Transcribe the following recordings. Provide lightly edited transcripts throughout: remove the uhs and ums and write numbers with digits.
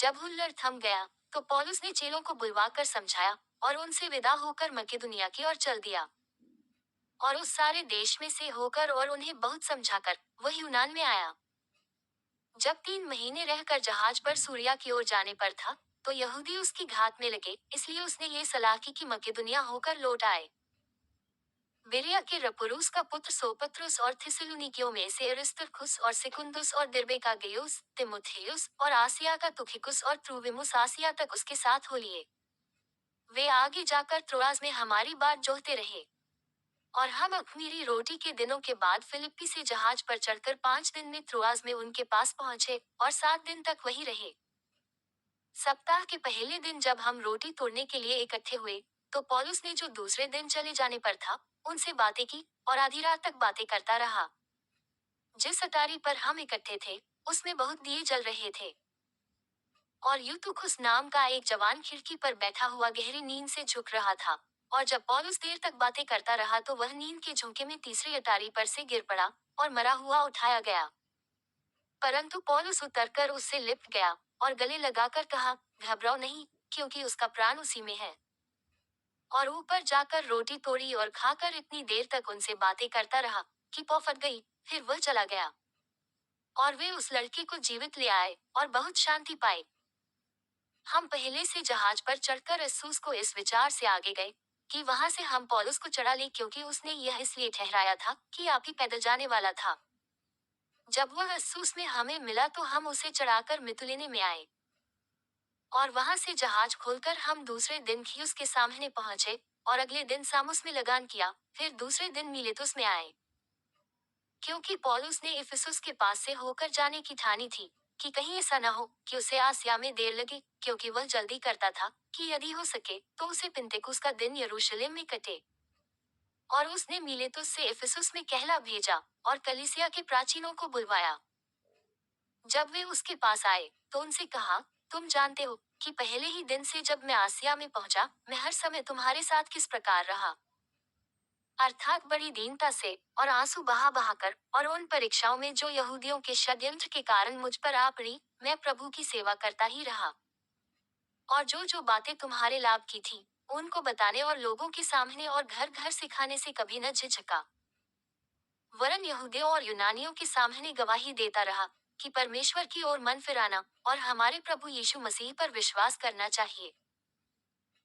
जब हुल्लड़ थम गया, तो पौलुस ने चेलों को बुलवाकर समझाया और उनसे विदा होकर मकेदुनिया की ओर चल दिया। और उस सारे देश में से होकर और उन्हें बहुत समझाकर वह यूनान में आया। जब 3 महीने रहकर जहाज पर सूरिया की ओर जाने पर था, तो यहूदी उसकी घात में लगे, इसलिए उसने ये सलाह की कि मकेदुनिया होकर लौट आए। बेरिया के रपुरूस का पुत्र सोपत्रुस और थिस्सलुनीकियों में से अरिस्तर्खुस और सिकुंदुस और दिर्बे का गयुस, तिमुथियुस और आसिया का तुखिकुस और त्रुविमुस आसिया तक उसके साथ हो लिए। वे आगे जाकर त्रोआस में हमारी बात जोहते रहे। और हम अख़मीरी रोटी के दिनों के बाद फिलिप्पी से जहाज पर चढ़कर 5 दिन में त्रोआस में उनके पास पहुंचे और 7 दिन तक वहीं रहे। सप्ताह के पहले दिन जब हम रोटी तोड़ने के लिए इकट्ठे हुए, तो पौलुस ने जो दूसरे दिन चले जाने पर था, उनसे बातें की और आधी रात तक बातें करता रहा। जिस अटारी पर हम इकट्ठे थे, उसमें बहुत दिए जल रहे थे। और यूतुखुस नाम का एक जवान खिड़की पर बैठा हुआ गहरी नींद से झुक रहा था। और जब पौलुस देर तक बातें करता रहा तो वह नींद के झोंके में तीसरी अटारी पर से गिर पड़ा और मरा हुआ उठाया गया। परंतु पौलुस उतरकर उससे लिपट गया और गले लगाकर कहा, घबराओ नहीं, क्योंकि उसका प्राण उसी में है। और ऊपर जाकर रोटी तोड़ी और खाकर इतनी देर तक उनसे बातें करता रहा कि पौ फट गई, फिर वह चला गया। और वे उस लड़के को जीवित ले आए और बहुत शांति पाई। हम पहले से जहाज पर चढ़कर अस्सूस को इस विचार से आगे गए कि वहां से हम पौलुस को चढ़ा ले, क्योंकि उसने यह इसलिए ठहराया था कि आप ही पैदल जाने वाला था। जब वह अस्सूस में हमें मिला तो हम उसे चढ़ाकर मितुलेने में आए। और वहां से जहाज खोलकर हम दूसरे दिन खियुस के सामने पहुंचे और अगले दिन सामुस में लगान किया, फिर दूसरे दिन मीलेतुस में आए। क्योंकि पौलुस ने इफिसुस के पास से होकर जाने की ठानी थी कि कहीं ऐसा न हो कि उसे आसिया में देर लगे, क्योंकि वह जल्दी करता था कि यदि हो सके तो उसे पिन्तेकुस का दिन यरूशलेम में कटे। और उसने मीलेतुस से इफिसुस में कहला भेजा और कलीसिया के प्राचीनों को बुलवाया। जब वे उसके पास आए तो उनसे कहा, तुम जानते हो कि पहले ही दिन से जब मैं आसिया में पहुंचा, मैं हर समय तुम्हारे साथ किस प्रकार रहा, अर्थात बड़ी दीनता से और आंसू बहा बहाकर, और उन परीक्षाओं में जो यहूदियों के षड्यंत्र के कारण मुझ पर आ पड़ी, मैं प्रभु की सेवा करता ही रहा। और जो जो बातें तुम्हारे लाभ की थी, उनको बताने और लोगों के सामने और घर घर सिखाने से कभी न झिझका, वरन यहूदियों और यूनानियों के सामने गवाही देता रहा कि परमेश्वर की ओर मन फिराना और हमारे प्रभु यीशु मसीह पर विश्वास करना चाहिए।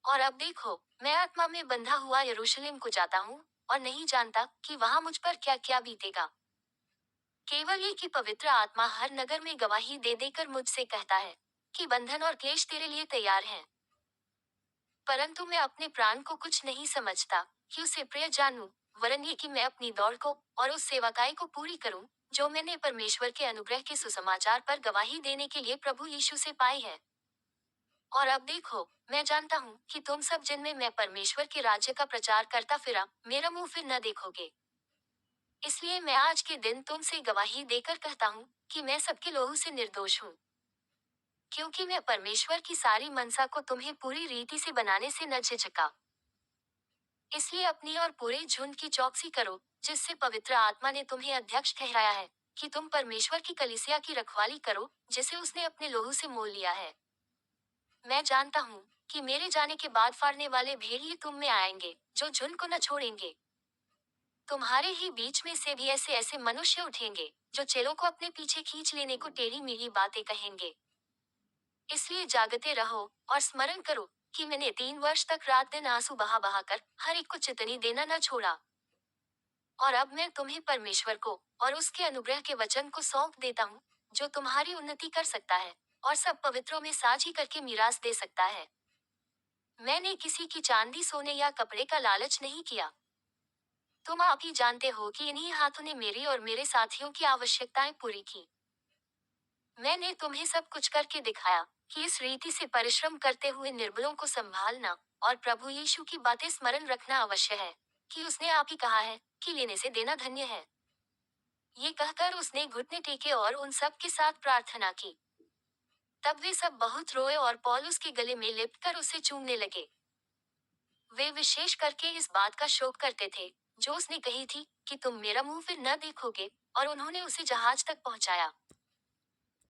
और अब देखो, मैं आत्मा में बंधा हुआ यरूशलेम को जाता हूँ और नहीं जानता कि वहां मुझ पर क्या क्या बीतेगा। केवल ये कि पवित्र आत्मा हर नगर में गवाही दे देकर मुझसे कहता है कि बंधन और क्लेश तेरे लिए तैयार हैं। परंतु मैं अपने प्राण को कुछ नहीं समझता कि उसे प्रिय जानूं, वरन ये कि मैं अपनी दौड़ को और उस सेवकाई को पूरी करूं जो मैंने परमेश्वर के अनुग्रह के सुसमाचार पर गवाही देने के लिए प्रभु यीशु से पाई है। और अब देखो, मैं जानता हूँ कि तुम सब जिनमें मैं परमेश्वर के राज्य का प्रचार करता फिरा, मेरा मुंह फिर न देखोगे। इसलिए मैं आज के दिन तुमसे गवाही देकर कहता हूँ कि मैं सबके लोहू से निर्दोष हूँ। क्योंकि मैं परमेश्वर की सारी मनसा को तुम्हें पूरी रीति से बनाने से न झिझका। इसलिए अपनी और पूरे झुंड की चौकसी करो, जिससे पवित्र आत्मा ने तुम्हें अध्यक्ष ठहराया है, कि तुम परमेश्वर की कलीसिया की रखवाली करो, जिसे उसने अपने लोहू से मोल लिया है। मैं जानता हूँ कि मेरे जाने के बाद फाड़ने वाले भेड़िए तुम में आएंगे, जो झुंड को न छोड़ेंगे। तुम्हारे ही बीच में से भी ऐसे ऐसे मनुष्य उठेंगे, जो चेलों को अपने पीछे खींच लेने को टेढ़ी मेढ़ी बातें कहेंगे। इसलिए जागते रहो और स्मरण करो कि मैंने 3 वर्ष तक रात दिन आंसू बहा बहा कर हर एक को चितनी देना न छोड़ा। और अब मैं तुम्हें परमेश्वर को और उसके अनुग्रह के वचन को सौंप देता हूँ, जो तुम्हारी उन्नति कर सकता है और सब पवित्रों में साझी करके मीरास दे सकता है। मैंने किसी की चांदी सोने या कपड़े का लालच नहीं किया। तुम आप ही जानते हो कि इन्हीं हाथों ने मेरी और मेरे साथियों की आवश्यकताएं पूरी की। मैंने तुम्हें सब कुछ करके दिखाया कि इस रीति से परिश्रम करते हुए निर्बलों को संभालना और प्रभु यीशु की बातें स्मरण रखना अवश्य है, कि उसने आप ही कहा है कि लेने से देना धन्य है। ये कहकर उसने घुटने टेके और उन सब के साथ प्रार्थना की। तब वे सब बहुत रोए और पौलुस के गले में लिपटकर उसे चूमने लगे। वे विशेष करके इस बात का शोक करते थे जो उसने कही थी कि तुम मेरा मुंह फिर न देखोगे, और उन्होंने उसे जहाज तक पहुंचाया।